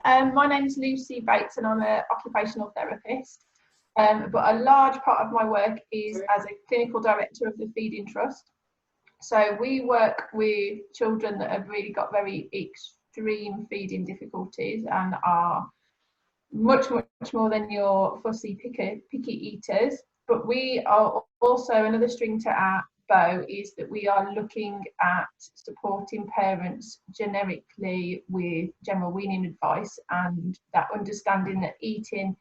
My name's Lucy Bates and I'm an occupational therapist. But a large part of my work is as a clinical director of the Feeding Trust. So we work with children that have really got very extreme feeding difficulties and are much more than your fussy picky eaters. But we are also, another string to our bow is that we are looking at supporting parents generically with general weaning advice, and that understanding that eating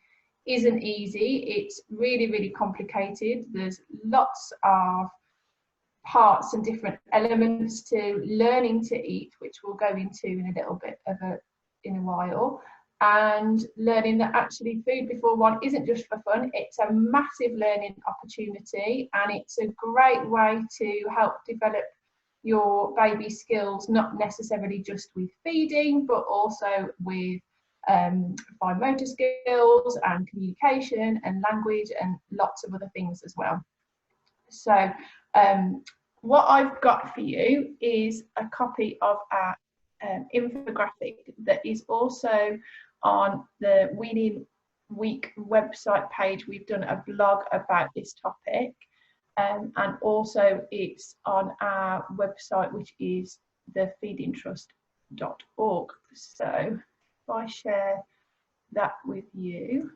isn't easy. It's really complicated. There's lots of parts and different elements to learning to eat, which we'll go into in a little bit in a while, and learning that actually food before one isn't just for fun. It's a massive learning opportunity, and it's a great way to help develop your baby skills, not necessarily just with feeding, but also with fine motor skills and communication and language and lots of other things as well. So what I've got for you is a copy of our infographic that is also on the Weaning Week website page. We've done a blog about this topic, and also it's on our website, which is thefeedingtrust.org. So if I share that with you.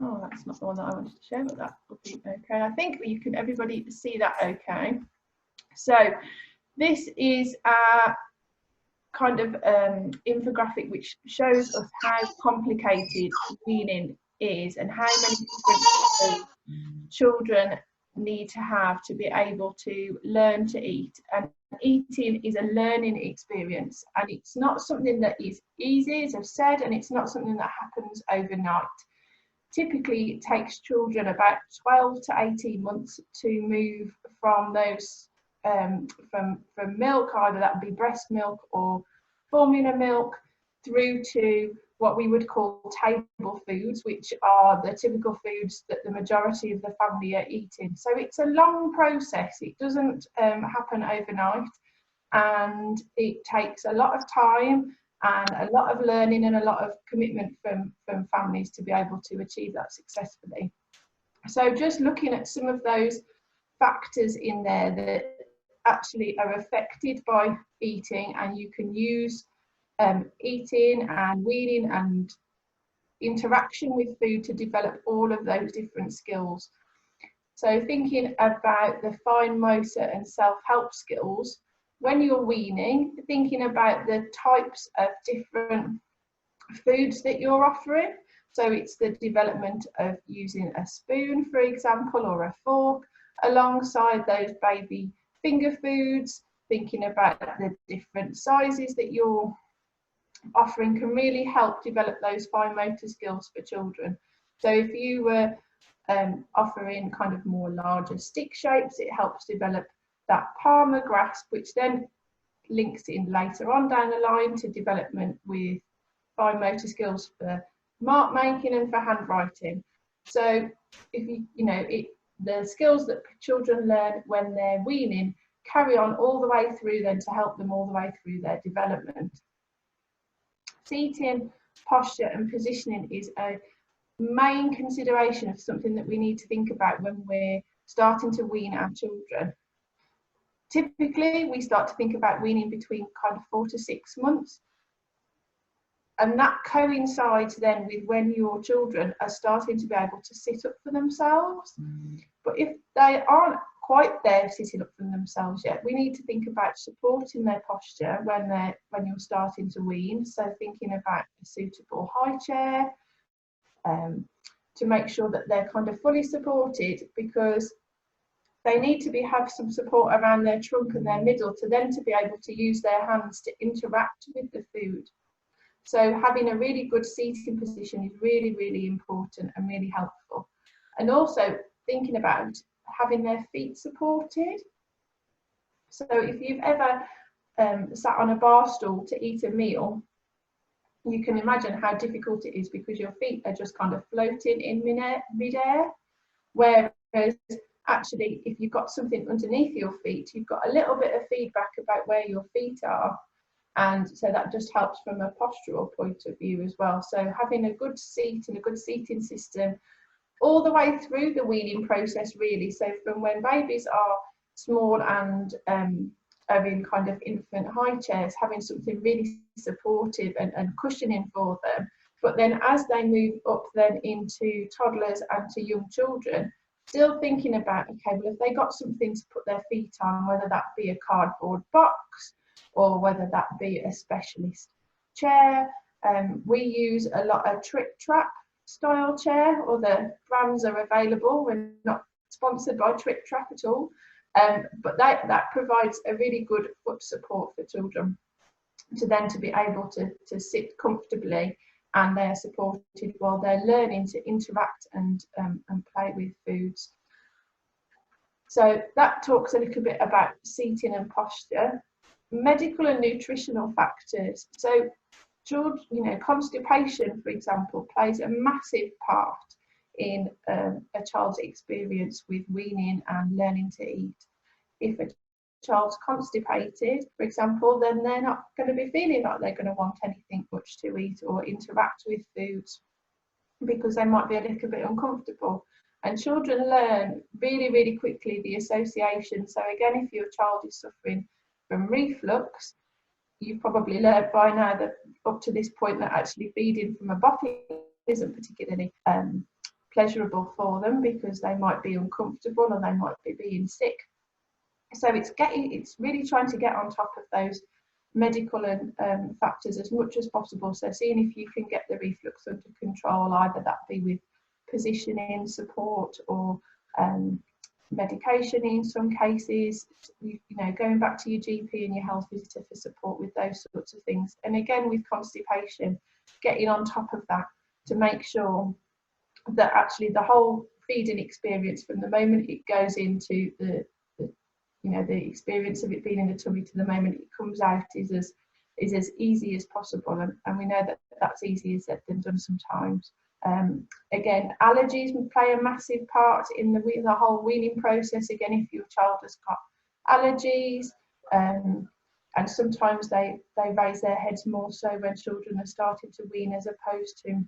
Oh, that's not the one that I wanted to share, but that will be okay. I think you can everybody see that okay. So this is a kind of infographic which shows us how complicated weaning is and how many different children need to have to be able to learn to eat. And eating is a learning experience, and it's not something that is easy, as I've said, and it's not something that happens overnight. Typically, it takes children about 12 to 18 months to move from those from milk, either that would be breast milk or formula milk, through to what we would call table foods, which are the typical foods that the majority of the family are eating. So it's a long process. It doesn't happen overnight, and it takes a lot of time and a lot of learning and a lot of commitment from families to be able to achieve that successfully. So just looking at some of those factors in there that actually are affected by eating, and you can use eating and weaning and interaction with food to develop all of those different skills. So thinking about the fine motor and self-help skills, when you're weaning, thinking about the types of different foods that you're offering. So it's the development of using a spoon, for example, or a fork, alongside those baby finger foods. Thinking about the different sizes that you're offering can really help develop those fine motor skills for children. So if you were offering kind of more larger stick shapes, it helps develop that palmar grasp, which then links in later on down the line to development with fine motor skills for mark making and for handwriting. So if the skills that children learn when they're weaning carry on all the way through then to help them all the way through their development. Seating, posture and positioning is a main consideration of something that we need to think about when we're starting to wean our children. Typically, we start to think about weaning between kind of 4 to 6 months. And that coincides then with when your children are starting to be able to sit up for themselves. But if they aren't quite there sitting up for themselves yet, we need to think about supporting their posture when you're starting to wean. So thinking about a suitable high chair, to make sure that they're kind of fully supported, because they need to have some support around their trunk and their middle to then to be able to use their hands to interact with the food. So having a really good seating position is really important and really helpful. And also thinking about having their feet supported. So if you've ever sat on a bar stool to eat a meal, you can imagine how difficult it is because your feet are just kind of floating in mid-air. Whereas actually, if you've got something underneath your feet, you've got a little bit of feedback about where your feet are. And so that just helps from a postural point of view as well. So having a good seat and a good seating system all the way through the weaning process, really. So from when babies are small and are in kind of infant high chairs, having something really supportive and cushioning for them. But then as they move up then into toddlers and to young children, still thinking about, okay, well, if they got something to put their feet on, whether that be a cardboard box or whether that be a specialist chair. We use a lot of Trick Trap style chair, or the brands are available. We're not sponsored by Trick Trap at all, but that provides a really good foot support for children to then to be able to sit comfortably, and they're supported while they're learning to interact and play with foods. So that talks a little bit about seating and posture. Medical and nutritional factors. So constipation, for example, plays a massive part in a child's experience with weaning and learning to eat. If a child's constipated, for example, then they're not going to be feeling like they're going to want anything much to eat or interact with foods, because they might be a little bit uncomfortable. And children learn really, really quickly the association. So again, if your child is suffering from reflux, you've probably learned by now that up to this point that actually feeding from a bottle isn't particularly pleasurable for them, because they might be uncomfortable or they might be being sick. So it's really trying to get on top of those medical and factors as much as possible. So seeing if you can get the reflux under control, either that be with positioning support or medication in some cases, going back to your GP and your health visitor for support with those sorts of things. And again, with constipation, getting on top of that to make sure that actually the whole feeding experience, from the moment it goes into the experience of it being in the tummy to the moment it comes out, is as easy as possible. And we know that that's easier said than done sometimes. Again, allergies play a massive part in the whole weaning process. Again, if your child has got allergies, and sometimes they raise their heads more so when children are starting to wean, as opposed to,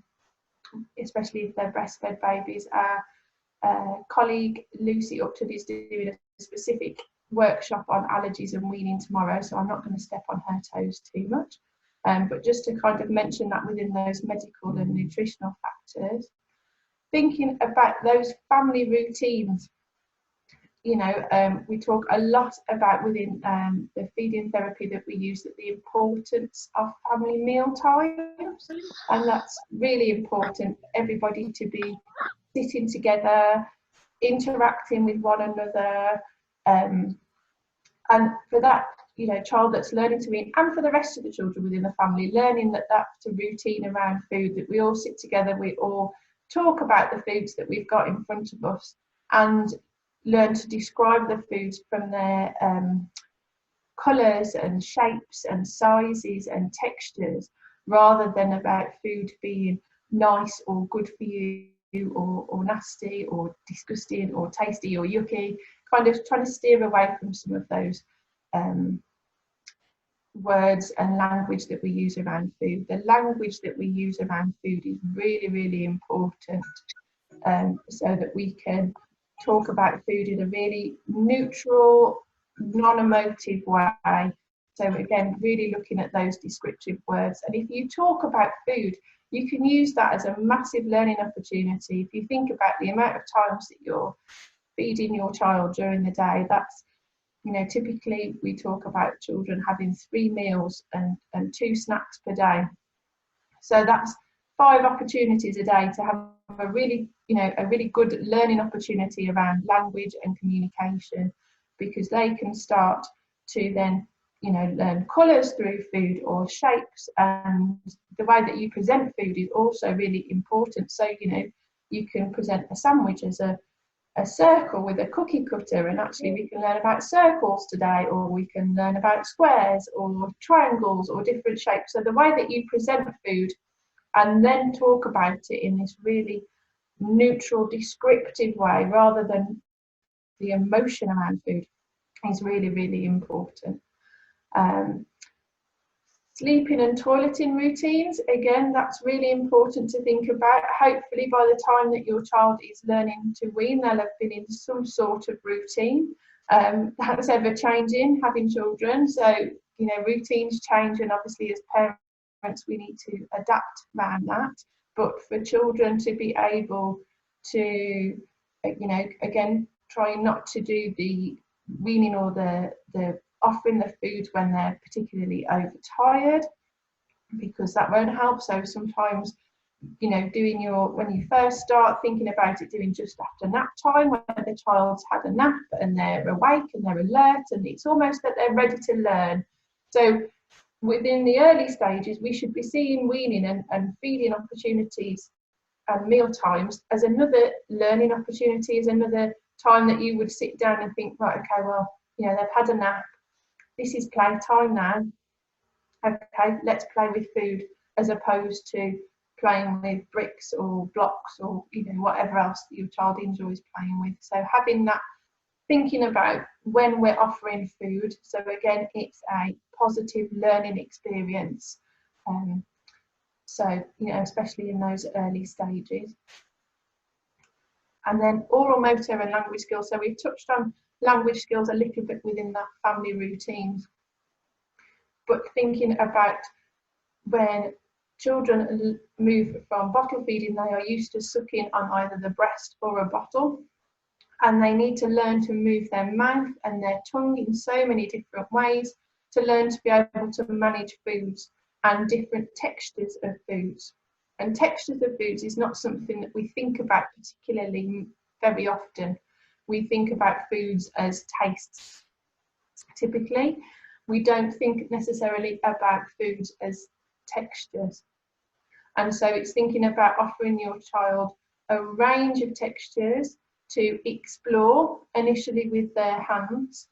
especially if they're breastfed babies. Our colleague Lucy Upton is doing a specific workshop on allergies and weaning tomorrow, so I'm not going to step on her toes too much. But just to kind of mention that within those medical and nutritional factors, thinking about those family routines. We talk a lot about within the feeding therapy that we use, that the importance of family meal times, and that's really important. Everybody to be sitting together, interacting with one another, and for that, child that's learning to eat, and for the rest of the children within the family, learning that that's a routine around food, that we all sit together, we all talk about the foods that we've got in front of us, and learn to describe the foods from their colours and shapes and sizes and textures, rather than about food being nice or good for you, or nasty or disgusting or tasty or yucky. Kind of trying to steer away from some of those words and language that we use around food. The language that we use around food is really, really important, so that we can talk about food in a really neutral, non-emotive way. So again, really looking at those descriptive words. And if you talk about food, you can use that as a massive learning opportunity. If you think about the amount of times that you're feeding your child during the day, that's, typically we talk about children having 3 meals and 2 snacks per day. So that's 5 opportunities a day to have a really good learning opportunity around language and communication, because they can start to then learn colours through food, or shapes, and the way that you present food is also really important. So you can present a sandwich as a circle with a cookie cutter, and actually we can learn about circles today, or we can learn about squares or triangles or different shapes. So the way that you present food and then talk about it in this really neutral, descriptive way, rather than the emotion around food, is really, really important. Sleeping and toileting routines, again, that's really important to think about. Hopefully by the time that your child is learning to wean, they'll have been in some sort of routine. That's ever changing, having children, so you know, routines change, and obviously as parents we need to adapt around that. But for children to be able to, you know, again, try not to do the weaning or the offering the food when they're particularly overtired, because that won't help. So sometimes, you know, doing your, when you first start thinking about it, doing just after nap time, when the child's had a nap and they're awake and they're alert, and it's almost that they're ready to learn. So within the early stages, we should be seeing weaning and feeding opportunities and meal times as another learning opportunity, as another time that you would sit down and think, right, okay, well, you know, they've had a nap, this is playtime now, okay, let's play with food, as opposed to playing with bricks or blocks or, you know, whatever else that your child enjoys playing with. So having that, thinking about when we're offering food, so again, it's a positive learning experience. So, you know, especially in those early stages. And then oral, motor and language skills. So we've touched on language skills a little bit within that family routines, but thinking about when children move from bottle feeding, they are used to sucking on either the breast or a bottle, and they need to learn to move their mouth and their tongue in so many different ways to learn to be able to manage foods and different textures of foods. And textures of foods is not something that we think about particularly very often. We think about foods as tastes. Typically, we don't think necessarily about foods as textures. And so it's thinking about offering your child a range of textures to explore initially with their hands,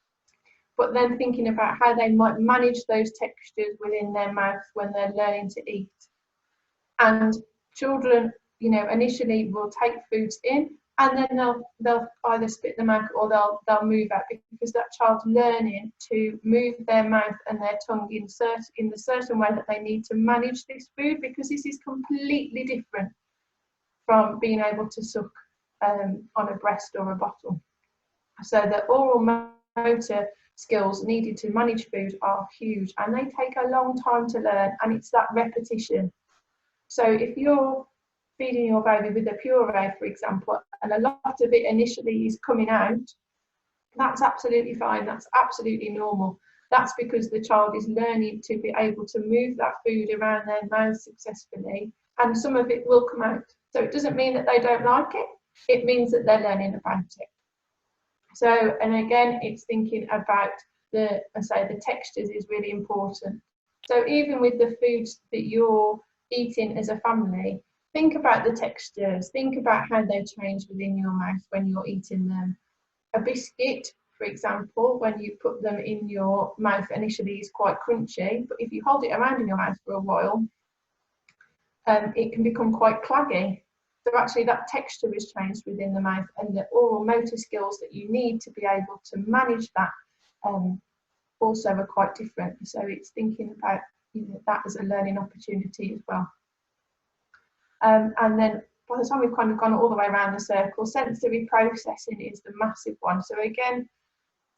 but then thinking about how they might manage those textures within their mouth when they're learning to eat. And children, you know, initially will take foods in, and then they'll either spit them out or they'll move out, because that child's learning to move their mouth and their tongue in the certain way that they need to manage this food, because this is completely different from being able to suck on a breast or a bottle. So the oral motor skills needed to manage food are huge, and they take a long time to learn, and it's that repetition. So if you're feeding your baby with a puree, for example, and a lot of it initially is coming out, that's absolutely fine, that's absolutely normal. That's because the child is learning to be able to move that food around their mouth successfully, and some of it will come out. So it doesn't mean that they don't like it, it means that they're learning about it. So, and again, it's thinking about the textures is really important. So even with the foods that you're eating as a family, think about the textures, think about how they change within your mouth when you're eating them. A biscuit, for example, when you put them in your mouth initially is quite crunchy, but if you hold it around in your mouth for a while, it can become quite claggy. So actually that texture is changed within the mouth, and the oral motor skills that you need to be able to manage that also are quite different. So it's thinking about, you know, that as a learning opportunity as well. And then by the time we've kind of gone all the way around the circle, sensory processing is the massive one. So again,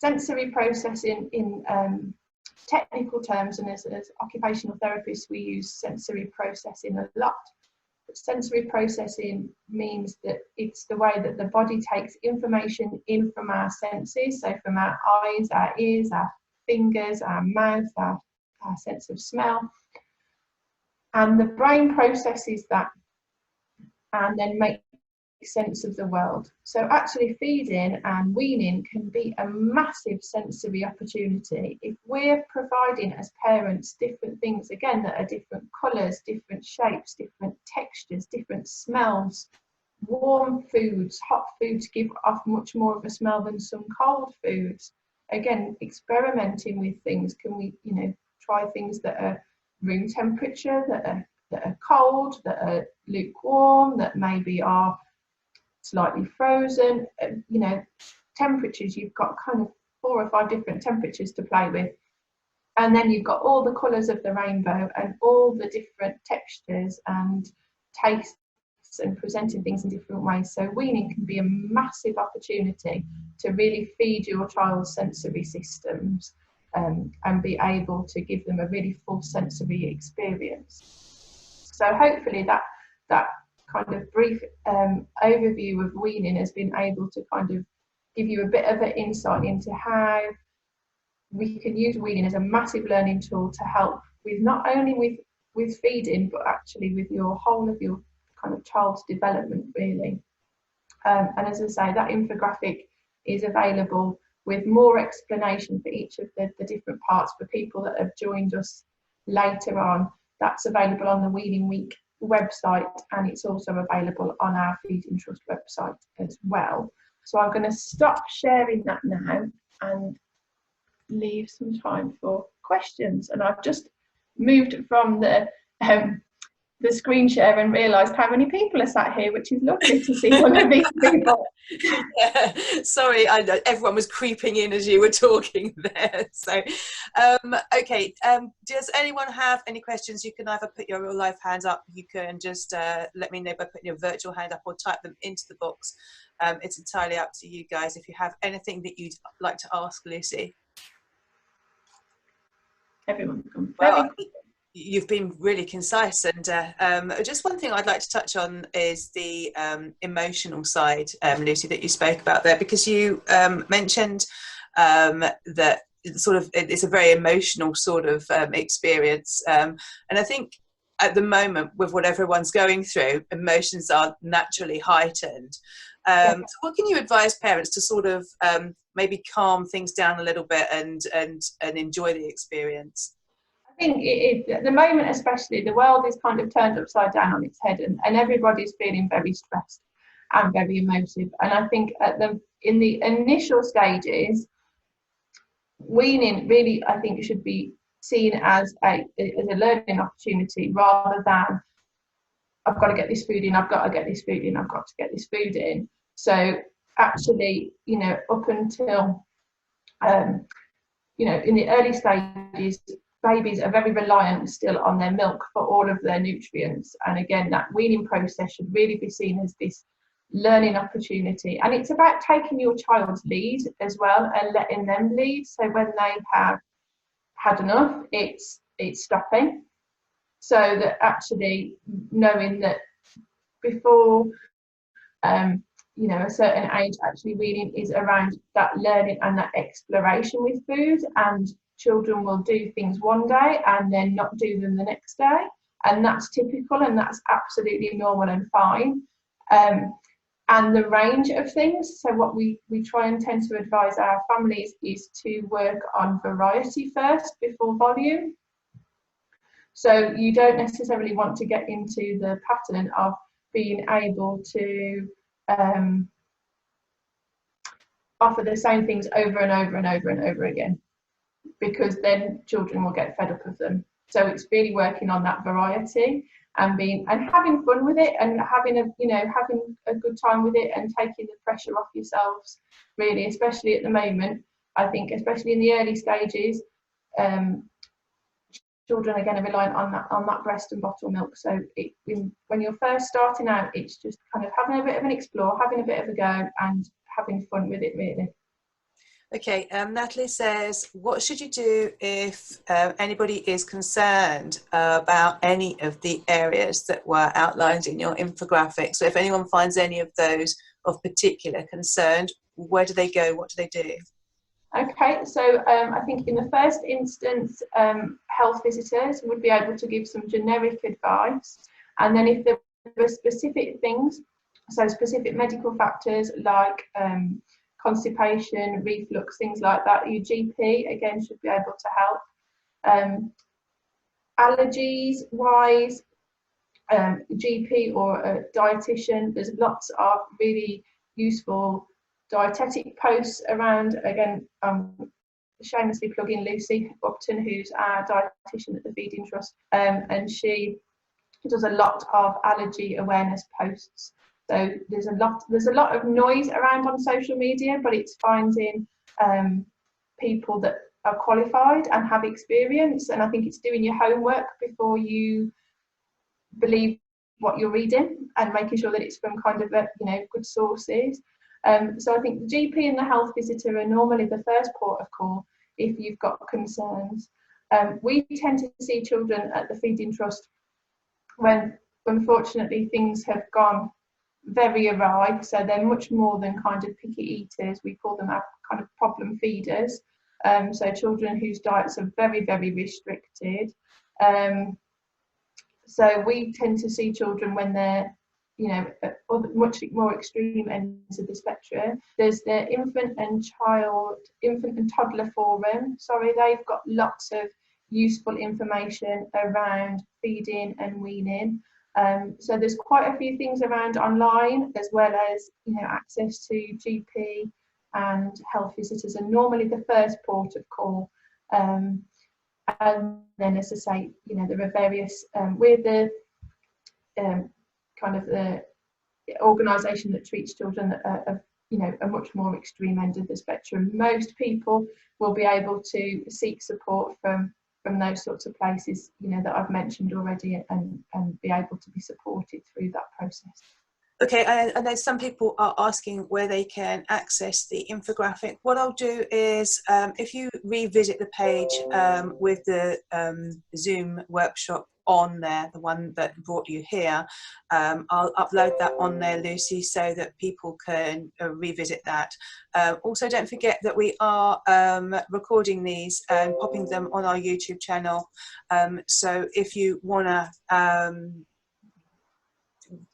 sensory processing in technical terms, and as occupational therapists, we use sensory processing a lot. But sensory processing means that it's the way that the body takes information in from our senses, so from our eyes, our ears, our fingers, our mouth, our sense of smell, and the brain processes that and then makes sense of the world. So actually feeding and weaning can be a massive sensory opportunity if we're providing as parents different things, again, that are different colours, different shapes, different textures, different smells. Warm foods, hot foods give off much more of a smell than some cold foods. Again, experimenting with things. Can we, you know, try things that are room temperature, that are cold, that are lukewarm, that maybe are slightly frozen, you know, temperatures, you've got kind of 4 or 5 different temperatures to play with. And then you've got all the colours of the rainbow and all the different textures and tastes and presenting things in different ways. So weaning can be a massive opportunity to really feed your child's sensory systems, and be able to give them a really full sensory experience. So hopefully that kind of brief overview of weaning has been able to kind of give you a bit of an insight into how we can use weaning as a massive learning tool to help with not only with feeding, but actually with your whole of your kind of child's development, really. And as I say, that infographic is available with more explanation for each of the different parts for people that have joined us later on. That's available on the Weaning Week website, and it's also available on our Feeding Trust website as well. So I'm going to stop sharing that now and leave some time for questions. And I've just moved from the screen share and realised how many people are sat here, which is lovely to see one of these people. Yeah, sorry, I know everyone was creeping in as you were talking there. So, okay, does anyone have any questions? You can either put your real life hands up, you can just let me know by putting your virtual hand up, or type them into the box. It's entirely up to you guys if you have anything that you'd like to ask Lucy. Everyone's gone. Well, you've been really concise, and just one thing I'd like to touch on is the emotional side, Lucy, that you spoke about there, because you mentioned that sort of it's a very emotional sort of experience, and I think at the moment, with what everyone's going through, emotions are naturally heightened. So what can you advise parents to sort of maybe calm things down a little bit and enjoy the experience? I think at the moment, especially, the world is kind of turned upside down on its head, and everybody's feeling very stressed and very emotive. And I think in the initial stages, weaning really, I think, should be seen as a learning opportunity, rather than I've got to get this food in, I've got to get this food in, I've got to get this food in. So actually, you know, up until you know, in the early stages, babies are very reliant still on their milk for all of their nutrients. And again, that weaning process should really be seen as this learning opportunity. And it's about taking your child's lead as well and letting them lead. So when they have had enough, it's stopping. So that actually knowing that before you know, a certain age, actually weaning is around that learning and that exploration with food, and children will do things one day and then not do them the next day, and that's typical, and that's absolutely normal and fine. And the range of things, so what we try and tend to advise our families is to work on variety first before volume. So you don't necessarily want to get into the pattern of being able to offer the same things over and over and over and over again, because then children will get fed up of them. So it's really working on that variety and having fun with it, and having a good time with it, and taking the pressure off yourselves, really, especially at the moment. I think especially in the early stages, children again are reliant on that breast and bottle milk. So when you're first starting out, it's just kind of having a bit of an explore, having a bit of a go, and having fun with it, really. Okay, Natalie says, what should you do if anybody is concerned about any of the areas that were outlined in your infographic? So if anyone finds any of those of particular concern, where do they go? What do they do? Okay, so I think in the first instance, health visitors would be able to give some generic advice. And then if there were specific things, so specific medical factors like constipation, reflux, things like that, your GP again should be able to help. Allergies wise, GP or a dietitian, there's lots of really useful dietetic posts around. Again, shamelessly plugging Lucy Upton, who's our dietitian at the Feeding Trust, and she does a lot of allergy awareness posts. So there's a lot of noise around on social media, but it's finding people that are qualified and have experience, and I think it's doing your homework before you believe what you're reading and making sure that it's from kind of good sources. So I think the GP and the health visitor are normally the first port of call if you've got concerns. We tend to see children at the Feeding Trust when unfortunately things have gone very awry, so they're much more than kind of picky eaters. We call them our kind of problem feeders, so children whose diets are very, very restricted. So we tend to see children when they're at much more extreme ends of the spectrum. There's the infant and toddler forum. They've got lots of useful information around feeding and weaning. So there's quite a few things around online, as well as access to GP and health visitors, and normally the first port of call. And then, as I say, there are various. We're the kind of the organisation that treats children that are a much more extreme end of the spectrum. Most people will be able to seek support from those sorts of places that I've mentioned already, and be able to be supported through that process. Okay, I know some people are asking where they can access the infographic. What I'll do is, if you revisit the page with the Zoom workshop on there, the one that brought you here, I'll upload that on there, Lucy, so that people can revisit that. Also, don't forget that we are recording these and popping them on our YouTube channel. So if you want to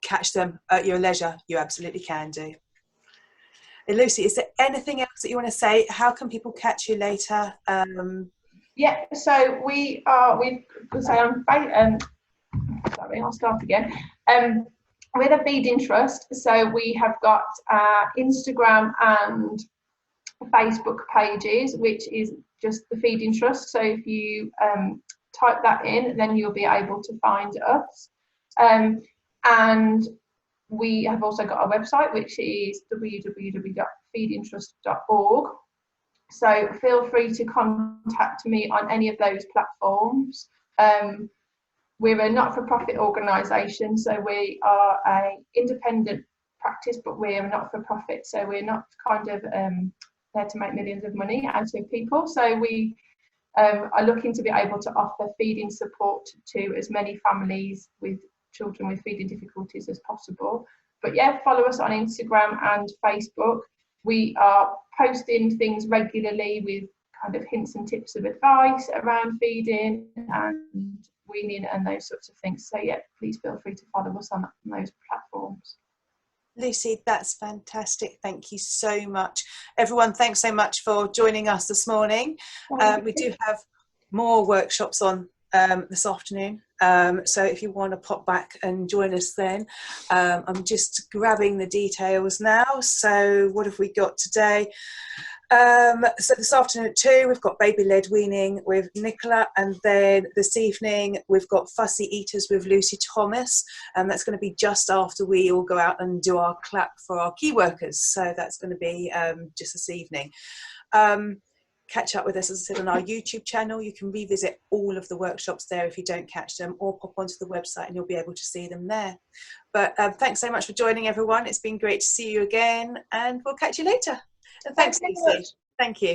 catch them at your leisure, you absolutely can do. And Lucy, is there anything else that you want to say? How can people catch you later? Yeah, so we'll say sorry, I'll start again. We're the Feeding Trust, so we have got Instagram and Facebook pages, which is just the Feeding Trust. So if you type that in, then you'll be able to find us. And we have also got our website, which is www.feedingtrust.org. So feel free to contact me on any of those platforms. We're a not-for-profit organisation, so we are an independent practice, but we're a not-for-profit, so we're not kind of there to make millions of money out of people. So we are looking to be able to offer feeding support to as many families with children with feeding difficulties as possible. But yeah, follow us on Instagram and Facebook. We are posting things regularly with kind of hints and tips of advice around feeding and weaning and those sorts of things. So yeah, please feel free to follow us on those platforms. Lucy, that's fantastic. Thank you so much. Everyone, thanks so much for joining us this morning. We do have more workshops on this afternoon. So if you want to pop back and join us then. I'm just grabbing the details now. So what have we got today? So this afternoon at 2, we've got baby-led weaning with Nicola, and then this evening we've got fussy eaters with Lucy Thomas, and that's going to be just after we all go out and do our clap for our key workers. So that's going to be just this evening. Catch up with us, as I said, on our YouTube channel. You can revisit all of the workshops there if you don't catch them, or pop onto the website and you'll be able to see them there. But thanks so much for joining, everyone. It's been great to see you again, and we'll catch you later. And thanks, Lucy. Thank you.